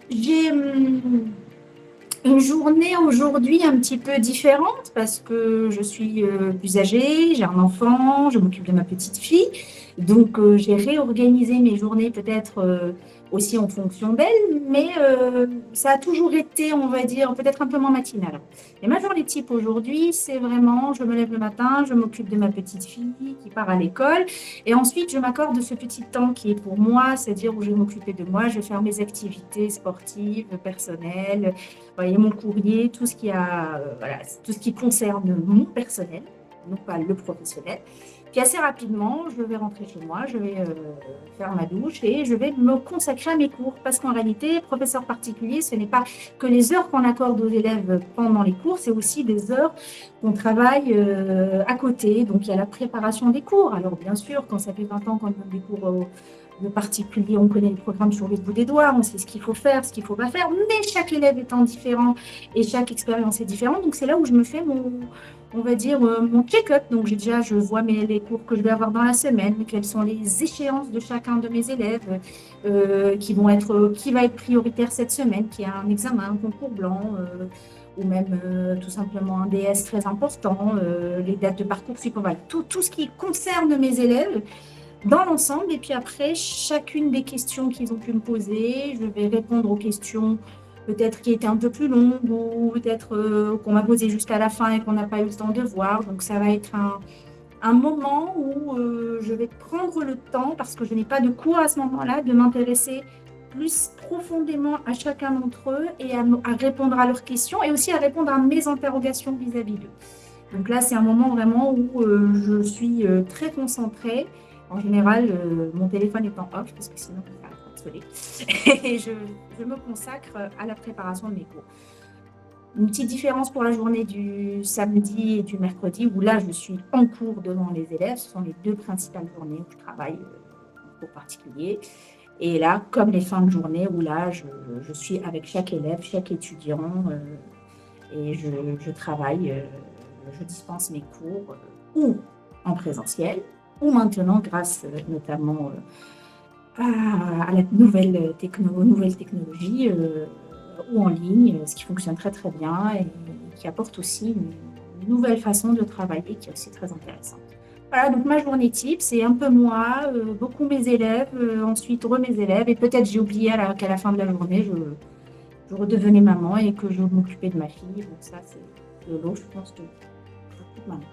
J'ai une journée aujourd'hui un petit peu différente parce que je suis plus âgée, j'ai un enfant, je m'occupe de ma petite fille. Donc, j'ai réorganisé mes journées peut-être aussi en fonction d'elle, mais ça a toujours été, on va dire, peut-être un peu moins matinal. Et ma journée type aujourd'hui, c'est vraiment, je me lève le matin, je m'occupe de ma petite fille qui part à l'école, et ensuite je m'accorde ce petit temps qui est pour moi, c'est-à-dire où je vais m'occuper de moi, je vais faire mes activités sportives, personnelles, voyez, mon courrier, tout ce qui a, voilà, tout ce qui concerne mon personnel, non pas le professionnel. Puis assez rapidement, je vais rentrer chez moi, je vais faire ma douche et je vais me consacrer à mes cours. Parce qu'en réalité, professeur particulier, ce n'est pas que les heures qu'on accorde aux élèves pendant les cours, c'est aussi des heures qu'on travaille à côté. Donc il y a la préparation des cours. Alors bien sûr, quand ça fait 20 ans qu'on donne des cours de particulier, on connaît le programme sur le bout des doigts, on sait ce qu'il faut faire, ce qu'il ne faut pas faire, mais chaque élève étant différent et chaque expérience est différente. Donc c'est là où je me fais mon, on va dire, mon check-up. Donc je vois les cours que je vais avoir dans la semaine, quelles sont les échéances de chacun de mes élèves, qui va être prioritaire cette semaine, qui a un examen, un concours blanc. Ou même tout simplement un DS très important, les dates de parcours, voilà, tout ce qui concerne mes élèves, dans l'ensemble. Et puis après, chacune des questions qu'ils ont pu me poser, je vais répondre aux questions peut-être qui étaient un peu plus longues ou peut-être qu'on m'a posé jusqu'à la fin et qu'on n'a pas eu le temps de voir. Donc ça va être un moment où je vais prendre le temps, parce que je n'ai pas de cours à ce moment-là, de m'intéresser plus profondément à chacun d'entre eux et à répondre à leurs questions et aussi à répondre à mes interrogations vis-à-vis d'eux. Donc là, c'est un moment vraiment où je suis très concentrée. En général, mon téléphone est en off parce que sinon, ça va pas sonner. Et je me consacre à la préparation de mes cours. Une petite différence pour la journée du samedi et du mercredi, où là, je suis en cours devant les élèves. Ce sont les deux principales journées où je travaille en cours particulier. Et là, comme les fins de journée, où là, je suis avec chaque élève, chaque étudiant, et je travaille, je dispense mes cours ou en présentiel, ou maintenant, grâce notamment à la nouvelle technologie, ou en ligne, ce qui fonctionne très très bien et qui apporte aussi une nouvelle façon de travailler qui est aussi très intéressante. Voilà, donc ma journée type, c'est un peu moi, beaucoup mes élèves, ensuite mes élèves, et peut-être j'ai oublié qu'à la fin de la journée, je redevenais maman et que je m'occupais de ma fille. Donc ça, c'est le lot, je pense, de beaucoup de mamans.